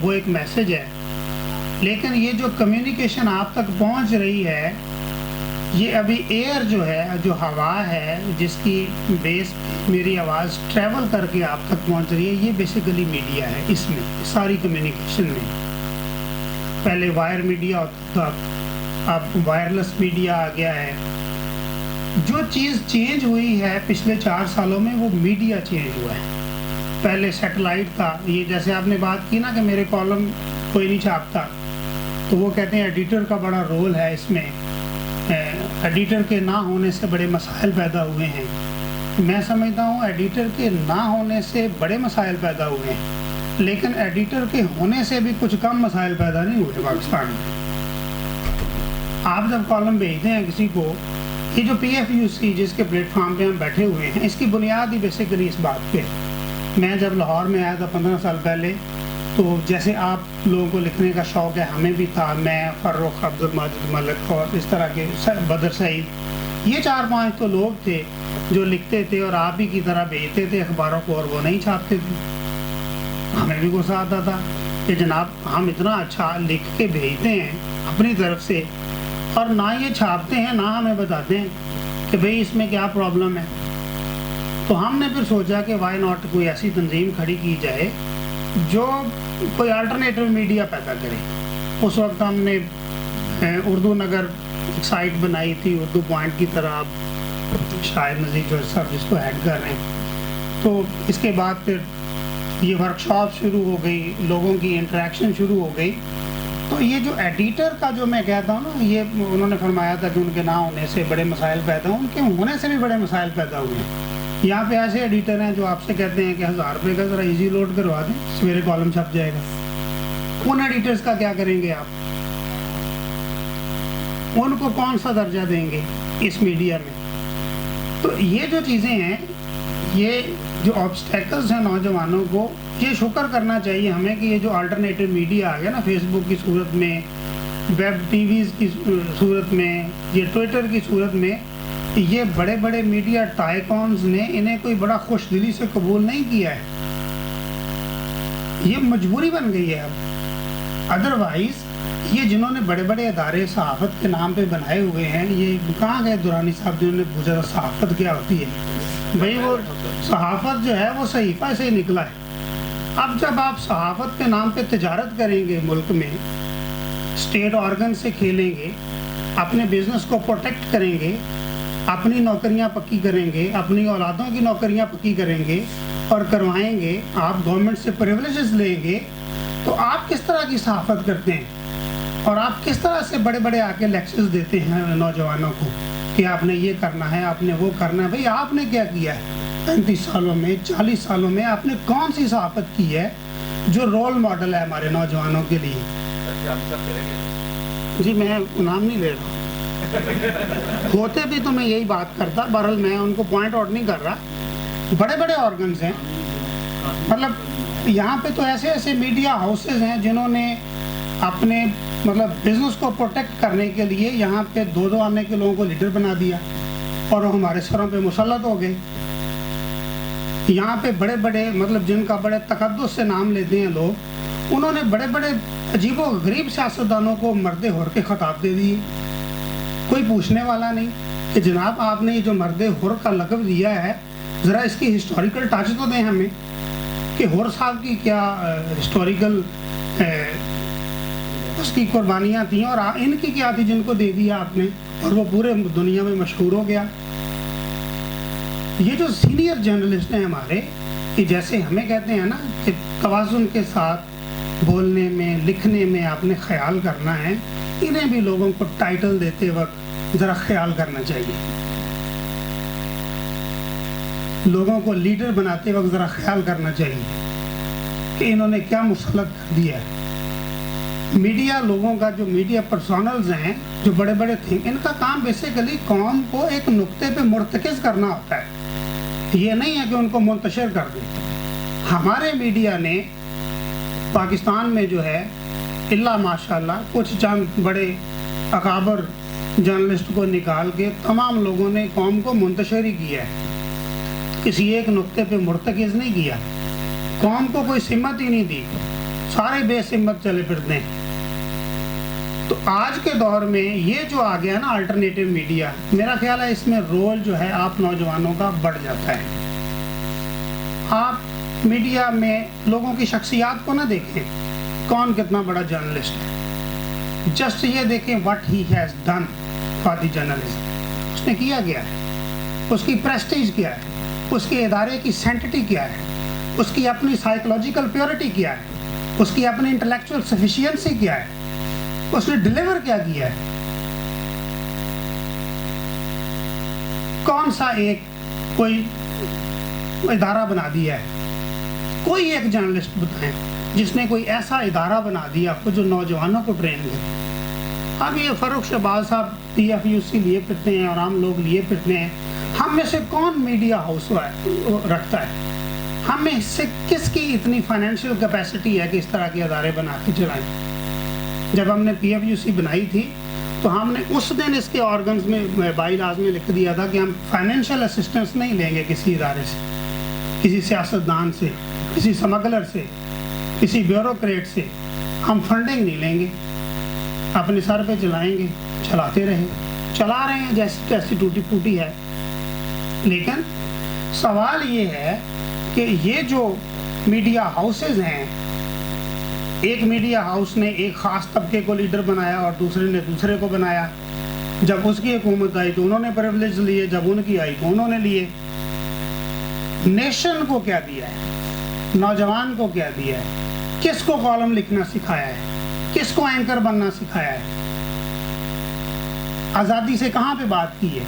وہ ایک میسج ہے، لیکن یہ جو کمیونیکیشن آپ تک پہنچ رہی ہے، یہ ابھی ایئر جو ہے، جو ہوا ہے جس کی بیس میری آواز ٹریول کر کے آپ تک پہنچ رہی ہے، یہ بیسیکلی میڈیا ہے۔ اس میں ساری کمیونیکیشن میں پہلے وائر میڈیا ہوتا تھا، اب وائرلیس میڈیا آ گیا ہے۔ جو چیز چینج ہوئی ہے پچھلے 4 سالوں میں وہ میڈیا چینج ہوا ہے۔ پہلے سیٹلائٹ تھا، یہ جیسے آپ نے بات کی نا کہ میرے کالم کوئی نہیں چھاپتا، تو وہ کہتے ہیں ایڈیٹر کا بڑا رول ہے اس میں، ایڈیٹر کے نہ ہونے سے بڑے مسائل پیدا ہوئے ہیں۔ میں سمجھتا ہوں ایڈیٹر کے نہ ہونے سے بڑے مسائل پیدا ہوئے ہیں، لیکن ایڈیٹر کے ہونے سے بھی کچھ کم مسائل پیدا نہیں ہوئے پاکستان میں۔ آپ جب کالم بھیجتے ہیں کسی کو، یہ جو پی ایف یو سی جس کے پلیٹ فارم پہ ہم بیٹھے ہوئے ہیں، اس کی بنیاد ہی بیسیکلی اس بات پہ۔ میں جب لاہور میں آیا تھا 15 سال پہلے، تو جیسے آپ لوگوں کو لکھنے کا شوق ہے، ہمیں بھی تھا، میں، فرخ، عبد الماجد ملک اور اس طرح کے بدر سعید، یہ 4-5 تو لوگ تھے جو لکھتے تھے اور آپ ہی کی طرح بھیجتے تھے اخباروں کو، اور وہ نہیں چھاپتے تھے۔ ہمیں بھی غصہ آتا تھا کہ جناب ہم اتنا اچھا لکھ کے بھیجتے ہیں اپنی طرف سے، اور نہ یہ چھاپتے ہیں، نہ ہمیں بتاتے ہیں کہ بھئی اس میں کیا پرابلم ہے۔ تو ہم نے پھر سوچا کہ وائی ناٹ کوئی ایسی تنظیم کھڑی کی جائے جو کوئی الٹرنیٹیو میڈیا پیدا کرے۔ اس وقت ہم نے اردو نگر ایک سائٹ بنائی تھی، اردو پوائنٹ کی طرح، آپ شاید نزیر جو صاحب جس کو ہیڈ کر رہے ہیں۔ تو اس کے بعد پھر یہ ورکشاپ شروع ہو گئی، لوگوں کی انٹریکشن شروع ہو گئی۔ تو یہ جو ایڈیٹر کا جو میں کہتا ہوں نا، یہ انہوں نے فرمایا تھا کہ ان کے نہ ہونے سے بڑے مسائل پیدا ہوں، ان کے ہونے سے بھی بڑے مسائل پیدا ہوئے ہیں۔ یہاں پہ ایسے ایڈیٹر ہیں جو آپ سے کہتے ہیں کہ 1000 روپے کا ذرا ایزی لوڈ کروا دیں، سویرے کالم چھپ جائے گا۔ ان ایڈیٹرز کا کیا کریں گے آپ؟ ان کو کون سا درجہ دیں گے اس میڈیا میں؟ تو یہ جو چیزیں ہیں، یہ جو آبسٹیکلز ہیں نوجوانوں کو، یہ شکر کرنا چاہیے ہمیں کہ یہ جو الٹرنیٹیو میڈیا آ گیا نا، فیس بک کی صورت میں، ویب ٹی ویز کی صورت میں، یہ ٹویٹر کی صورت میں، یہ بڑے بڑے میڈیا ٹائکونز نے انہیں کوئی بڑا خوش دلی سے قبول نہیں کیا ہے، یہ مجبوری بن گئی ہے اب۔ ادروائز یہ جنہوں نے بڑے بڑے ادارے صحافت کے نام پہ بنائے ہوئے ہیں، یہ کہاں گئے دورانی صاحب جنہوں نے پوچھا صحافت کیا ہوتی ہے؟ بھئی وہ صحافت جو ہے وہ صحیفہ سے نکلا ہے۔ اب جب آپ صحافت کے نام پہ تجارت کریں گے، ملک میں اسٹیٹ آرگن سے کھیلیں گے، اپنے بزنس کو پروٹیکٹ کریں گے، اپنی نوکریاں پکی کریں گے، اپنی اولادوں کی نوکریاں پکی کریں گے اور کروائیں گے، آپ گورنمنٹ سے پریولیجز لیں گے، تو آپ کس طرح کی صحافت کرتے ہیں؟ اور آپ کس طرح سے بڑے بڑے آ کے لیکچرز دیتے ہیں نوجوانوں کو کہ آپ نے یہ کرنا ہے، آپ نے وہ کرنا ہے؟ بھئی آپ نے کیا کیا ہے 35 سالوں میں، 40 سالوں میں؟ آپ نے کون سی صحافت کی ہے جو رول ماڈل ہے ہمارے نوجوانوں کے لیے؟ جی میں نام نہیں لے رہا، ہوتے بھی تو میں یہی بات کرتا، بہرحال میں ان کو پوائنٹ آؤٹ نہیں کر رہا۔ بڑے بڑے آرگنز ہیں، مطلب یہاں پہ تو ایسے ایسے میڈیا ہاؤسز ہیں جنہوں نے اپنے مطلب بزنس کو پروٹیکٹ کرنے کے لیے یہاں پہ 2 آنے کے لوگوں کو لیڈر بنا دیا اور وہ ہمارے سروں پہ مسلط ہو گئے۔ یہاں پہ بڑے بڑے مطلب جن کا بڑے تقدس سے نام لیتے ہیں لوگ، انہوں نے بڑے بڑے عجیب و غریب سیاستدانوں کو مرد ہور کے خطاب دے دیے۔ کوئی پوچھنے والا نہیں کہ جناب آپ نے یہ جو مرد ہور کا لقب دیا ہے، ذرا اس کی ہسٹوریکل ٹچ تو دیں ہمیں کہ ہور صاحب کی کیا ہسٹوریکل اس کی قربانیاں تھیں اور ان کی کیا تھی جن کو دے دیا آپ نے اور وہ پورے دنیا میں مشہور ہو گیا۔ یہ جو سینئر جرنلسٹ ہیں ہمارے، کہ جیسے ہمیں کہتے ہیں نا کہ توازن کے ساتھ بولنے میں، لکھنے میں آپ نے خیال کرنا ہے، انہیں بھی لوگوں کو ٹائٹل دیتے وقت ذرا خیال کرنا چاہیے، لوگوں کو لیڈر بناتے وقت ذرا خیال کرنا چاہیے کہ انہوں نے کیا مسلط کر دیا ہے۔ میڈیا لوگوں کا جو میڈیا پرسونلز ہیں جو بڑے بڑے تھے، ان کا کام بیسیکلی قوم کو ایک نقطے پہ مرتکز کرنا ہوتا ہے، یہ نہیں ہے کہ ان کو منتشر کر دیں۔ ہمارے میڈیا نے پاکستان میں جو ہے اللہ ماشاءاللہ کچھ چند بڑے اکابر جرنلسٹ کو نکال کے تمام لوگوں نے قوم کو منتشر ہی کیا ہے، کسی ایک نقطے پہ مرتکز نہیں کیا۔ قوم کو کوئی سمت ہی نہیں دی، سارے بے سمت چلے پھرتے ہیں۔ تو آج کے دور میں یہ جو آ گیا نا الٹرنیٹیو میڈیا، میرا خیال ہے اس میں رول جو ہے آپ نوجوانوں کا بڑھ جاتا ہے۔ آپ میڈیا میں لوگوں کی شخصیات کو نہ دیکھیں، کون کتنا بڑا جرنلسٹ ہے، جسٹ یہ دیکھیں what he has done for the journalism, اس نے کیا گیا ہے، اس کی پریسٹیج کیا ہے، اس کے ادارے کی سینٹٹی کیا ہے، اس کی اپنی سائیکولوجیکل پیورٹی کیا ہے، اس کی اپنی انٹلیکچوئل سفیشینسی کیا ہے، اس نے ڈیلیور کیا کیا ہے۔ کون سا ایک کوئی ادارہ بنا دیا ہے، کوئی ایک جرنلسٹ بتائیں جس نے کوئی ایسا ادارہ بنا دیا جو نوجوانوں کو ٹرین کرے۔ اب یہ فاروق شہباز صاحب PFUC لیے پھرتے ہیں اور عام لوگ لیے پھرتے ہیں، ہم میں سے کون میڈیا ہاؤس رکھتا ہے؟ ہم میں سے کس کی اتنی فائنینشیل کیپیسٹی ہے کہ اس طرح کے ادارے بنا کے چلائیں؟ جب ہم نے PFUC بنائی تھی تو ہم نے اس دن اس کے آرگنز میں بائی لاز میں لکھ دیا تھا کہ ہم فائنینشیل اسسٹنس نہیں لیں گے کسی ادارے سے، کسی سیاستدان سے، کسی سمگلر سے، کسی بیوروکریٹ سے، ہم فنڈنگ نہیں لیں گے، اپنے سر پہ چلائیں گے، چلاتے چلا رہے ہیں جیسی کیسی ٹوٹی پھوٹی ہے۔ لیکن سوال یہ ہے کہ یہ جو میڈیا ہاؤسز ہیں، ایک میڈیا ہاؤس نے ایک خاص طبقے کو لیڈر بنایا اور دوسرے نے دوسرے کو بنایا، جب اس کی حکومت آئی تو انہوں نے پریولیج لیے، جب ان کی آئی تو انہوں نے لیے۔ نیشن کو کیا دیا ہے، نوجوان کو کیا دیا ہے، کس کو کالم لکھنا سکھایا ہے، کس کو اینکر بننا سکھایا ہے، آزادی سے کہاں پہ بات کی ہے؟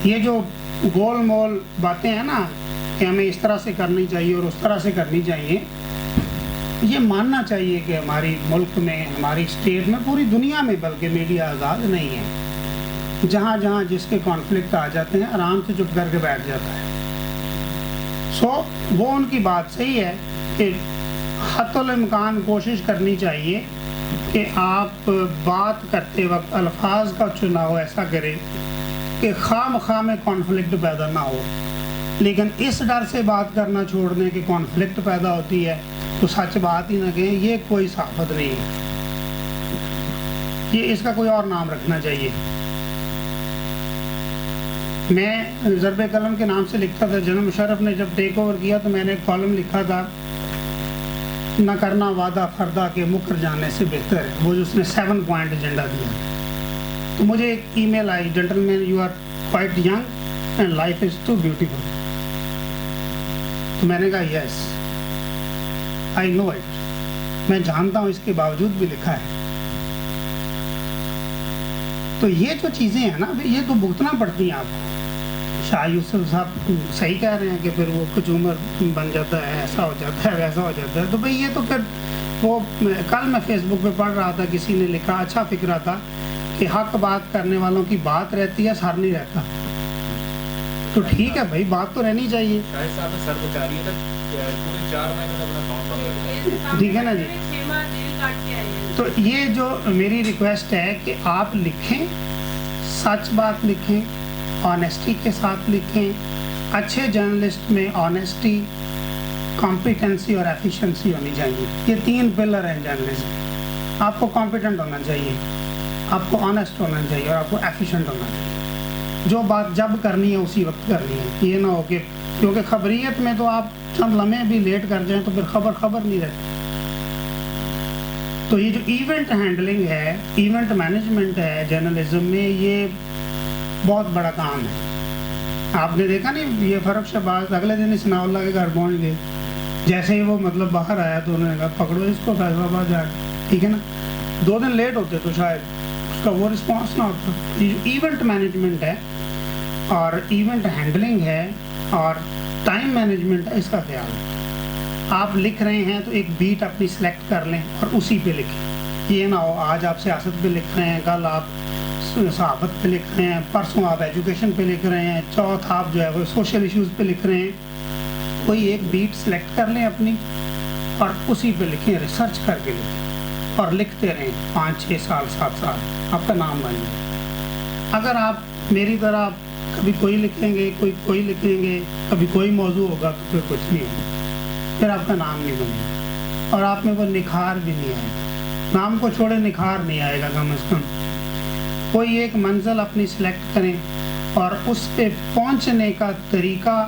یہ جو گول مول باتیں ہیں نا کہ ہمیں اس طرح سے کرنی چاہیے اور اس طرح سے کرنی چاہیے، یہ ماننا چاہیے کہ ہماری ملک میں، ہماری اسٹیٹ میں، پوری دنیا میں بلکہ میڈیا آزاد نہیں ہے۔ جہاں جہاں جس کے کانفلکٹ آ جاتے ہیں آرام سے چپ کر کے بیٹھ جاتا ہے۔ وہ ان کی بات صحیح ہے کہ حتی الامکان کوشش کرنی چاہیے کہ آپ بات کرتے وقت الفاظ کا چناؤ ایسا کریں کہ خواہ مخواہ میں کانفلکٹ پیدا نہ ہو، لیکن اس ڈر سے بات کرنا چھوڑ دیں کہ کانفلکٹ پیدا ہوتی ہے تو سچ بات ہی نہ کہیں، یہ کوئی صحافت نہیں ہے، یہ اس کا کوئی اور نام رکھنا چاہیے۔ میں ضرب قلم کے نام سے لکھتا تھا، جنرل مشرف نے جب ٹیک اوور کیا تو میں نے ایک کالم لکھا تھا، نہ کرنا وعدہ فردا کے مکر جانے سے بہتر ہے، وہ جو اس نے 7 پوائنٹ ایجنڈا دیا۔ تو مجھے ایک ای میل آئی، gentleman you are quite young and life is too beautiful. تو میں نے کہا یس آئی نو اٹ، میں جانتا ہوں، اس کے باوجود بھی لکھا ہے۔ تو یہ جو چیزیں ہیں نا یہ تو بھگتنا پڑتی ہیں آپ کو۔ شاہ یوسف صاحب صحیح کہہ رہے ہیں کہ پھر وہ کچومر بن جاتا ہے، ایسا ہو جاتا ہے، ویسا ہو جاتا ہے۔ تو بھئی یہ تو پھر وہ کل میں فیس بک پہ پڑھ رہا تھا، کسی نے لکھا، اچھا فکرہ تھا کہ حق بات کرنے والوں کی بات رہتی ہے، سر نہیں رہتا۔ تو ٹھیک ہے بھائی، بات تو رہنی چاہیے، ٹھیک ہے نا جی۔ تو یہ جو میری ریکویسٹ ہے کہ آپ لکھیں، سچ بات لکھیں، آنیسٹی کے ساتھ لکھیں۔ اچھے جرنلسٹ میں آنیسٹی، کمپیٹنسی اور ایفیشنسی ہونی چاہیے، یہ 3 پلر ہیں جرنلزم۔ آپ کو کمپیٹنٹ ہونا چاہیے، آپ کو آنیسٹ ہونا چاہیے اور آپ کو ایفیشنٹ ہونا چاہیے۔ جو بات جب کرنی ہے اسی وقت کرنی ہے، یہ نہ ہو کہ کیونکہ خبریت میں تو آپ چند لمحے بھی لیٹ کر جائیں تو پھر خبر نہیں رہتی۔ تو یہ جو ایونٹ ہینڈلنگ ہے، ایونٹ مینجمنٹ ہے جرنلزم میں، یہ بہت بڑا کام ہے۔ آپ نے دیکھا نہیں، یہ فاروق شہباز اگلے دن ہی ثناء اللہ کے گھر پہنچ گئے، جیسے ہی وہ مطلب باہر آیا تو انہوں نے کہا پکڑو اس کو فیصلہ آباد جا کے، ٹھیک ہے نا۔ 2 دن لیٹ ہوتے تو شاید اس کا وہ رسپانس نہ ہوتا۔ یہ جو ایونٹ مینجمنٹ ہے اور ایونٹ ہینڈلنگ ہے اور ٹائم مینجمنٹ ہے، اس کا خیال ہے۔ آپ لکھ رہے ہیں تو ایک بیٹ اپنی سلیکٹ کر لیں اور اسی پہ لکھیں۔ یہ نہ ہو آج آپ سیاست پہ لکھ رہے ہیں، کل آپ صحافت پہ لکھ رہے ہیں، پرسوں آپ ایجوکیشن پہ لکھ رہے ہیں، چوتھ آپ جو ہے وہ سوشل ایشوز پہ لکھ رہے ہیں۔ کوئی ایک بیٹ سلیکٹ کر لیں اپنی اور اسی پہ لکھیں، ریسرچ کر کے لکھیں اور لکھتے رہیں 5 6 سال 7 سال، آپ کا نام بن جائے۔ اگر آپ میری طرح کبھی کوئی لکھیں گے، کوئی لکھیں گے، کبھی کوئی موضوع ہوگا تو پھر کچھ نہیں ہوگا۔ پھر آپ کا نام نہیں بنے گا اور آپ میں وہ نکھار بھی نہیں آئے گا. نام کو چھوڑے نکھار نہیں آئے گا کم از کم. کوئی ایک منزل اپنی سلیکٹ کریں اور اس پہ پہنچنے کا طریقہ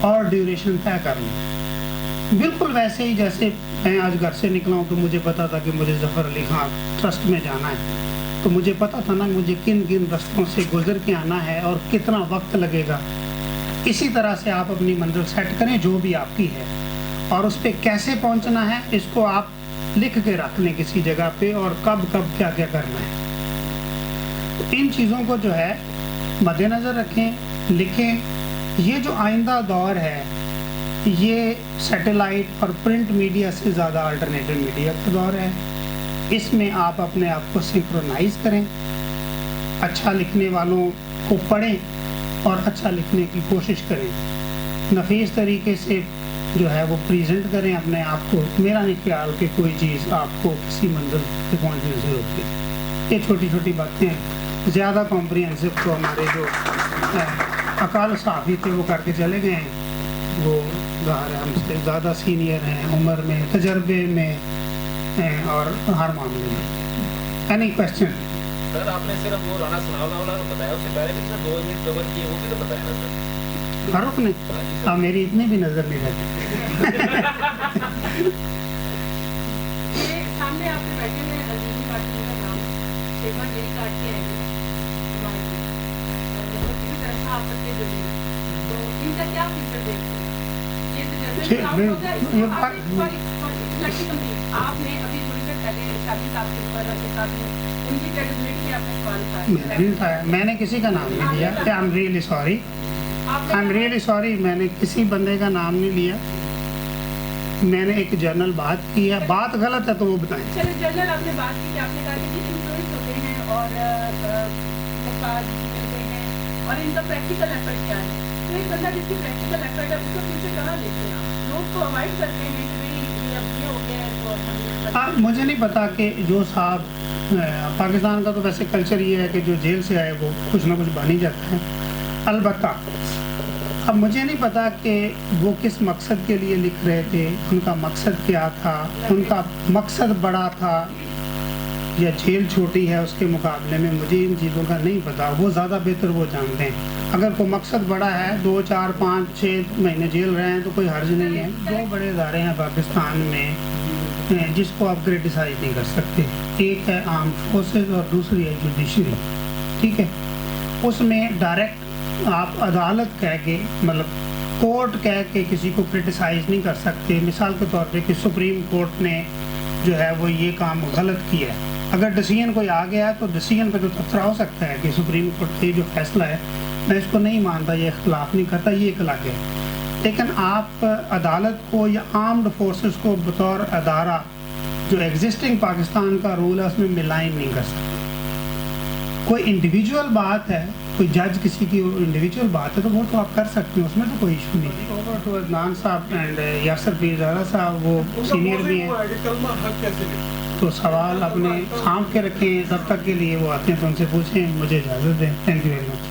اور ڈیوریشن طے کر لیں. بالکل ویسے ہی جیسے میں آج گھر سے نکلا ہوں تو مجھے پتا تھا کہ مجھے ظفر علی خان ٹرسٹ میں جانا ہے, تو مجھے پتا تھا نا مجھے کن کن رستوں سے گزر کے آنا ہے اور کتنا وقت لگے گا. اسی طرح سے آپ اپنی منزل سیٹ کریں جو بھی آپ کی ہے, اور اس پہ کیسے پہنچنا ہے اس کو آپ لکھ کے رکھ لیں کسی جگہ پہ, اور کب کب کیا کیا کرنا ہے. تو ان چیزوں کو جو ہے مد نظر رکھیں, لکھیں. یہ جو آئندہ دور ہے یہ سیٹلائٹ اور پرنٹ میڈیا سے زیادہ الٹرنیٹیو میڈیا کا دور ہے. اس میں آپ اپنے آپ کو سنکرونائز کریں, اچھا لکھنے والوں کو پڑھیں اور اچھا لکھنے کی کوشش کریں, نفیس طریقے سے جو ہے وہ پریزنٹ کریں اپنے آپ کو. میرا نہیں خیال کہ کوئی چیز آپ کو کسی منزل پہ پہنچنے سے روکے. یہ چھوٹی چھوٹی باتیں ہیں, زیادہ کمپریہنسو تو ہمارے جو اکال صحافی تھے وہ کر کے چلے گئے ہیں. وہ ظاہر ہم سے زیادہ سینئر ہیں عمر میں, تجربے میں اور ہر معاملے میں. Any question? سر آپ نے صرف وہ رانا ثناءاللہ والا تو بتایا, اس سے پہلے بھی سر 2 یونٹ کور کیے وہ بھی تو بتایا نا سر. فاروق نے اب میری اتنی بھی نظر نہیں رہتی. سامنے آپ کے بیٹھے ہوئے عظیم پارٹی کا نام شیما جی کاٹ کے آئے کسی طرح سے آپ تک کے ضروری, تو ان کا کیا فیچر دیکھتے ہیں؟ آپ نے ابھی تھوڑی دیر پہلے شادی صاحب کے اوپر ان کی کریڈیبلٹی آپ نے سوال میں نے کسی کا نام نہیں لیا. I am really sorry, I am really sorry, میں نے کسی بندے کا نام نہیں لیا. میں نے ایک جنرل بات کی ہے, بات غلط ہے تو وہ بتائیں. چلے جنرل آپ نے بات کی کہ آپ نے کہا کہ انفلوئنس ہوتے ہیں اور مفاد ملتے ہیں اور ان کا پریکٹیکل ایفرٹ کیا ہے. تو ایک بندہ جس کی پریکٹیکل ایفرٹ ہے اس کو فیوچر کہاں لیتے ہیں؟ لوگ کو اوائڈ کرتے ہیں کہ بھائی یہ اب یہ ہو گیا ہے. مجھے نہیں پتا کہ جو صاحب پاکستان کا تو ویسے کلچر یہ ہے کہ جو جیل سے آئے وہ کچھ نہ کچھ بن ہی جاتا ہے. البتہ اب مجھے نہیں پتا کہ وہ کس مقصد کے لیے لکھ رہے تھے, ان کا مقصد کیا تھا, ان کا مقصد بڑا تھا یا جیل چھوٹی ہے اس کے مقابلے میں. مجھے ان چیزوں کا نہیں پتا, وہ زیادہ بہتر وہ جانتے ہیں. اگر کوئی مقصد بڑا ہے 2 4 5 6 مہینے جیل رہے ہیں تو کوئی حرج نہیں ہے. 2 بڑے ادارے ہیں پاکستان میں جس کو آپ کرٹیسائز نہیں کر سکتے. ایک ہے آرمڈ فورسز اور دوسری ہے جوڈیشری. ٹھیک ہے, اس میں ڈائریکٹ آپ عدالت کہہ کے مطلب کورٹ کہہ کے کسی کو کرٹیسائز نہیں کر سکتے. مثال کے طور پہ کہ سپریم کورٹ نے جو ہے وہ یہ کام غلط کیا ہے, اگر ڈیسیژن کوئی آ گیا ہے تو ڈیسیژن پہ تو تبصرہ ہو سکتا ہے کہ سپریم کورٹ کا جو فیصلہ ہے میں اس کو نہیں مانتا, یہ اختلاف نہیں کرتا, یہ ایک الگ ہے. لیکن آپ عدالت کو یا آرمڈ فورسز کو بطور ادارہ جو ایگزسٹنگ پاکستان کا رول ہے اس میں ملائن نہیں کر سکتے. کوئی انڈیویجول بات ہے, کوئی جج کسی کی انڈیویجول بات ہے تو وہ تو آپ کر سکتے ہیں, اس میں تو کوئی ایشو نہیں ہے. اوور ٹو عدنان صاحب اینڈ یاسر پیر زہرا صاحب, وہ سینئر بھی ہیں تو سوال اپنے سانپ کے رکھیں, تب تک کے لیے وہ آتے ہیں تو ان سے پوچھیں. مجھے اجازت دیں. Thank you very much.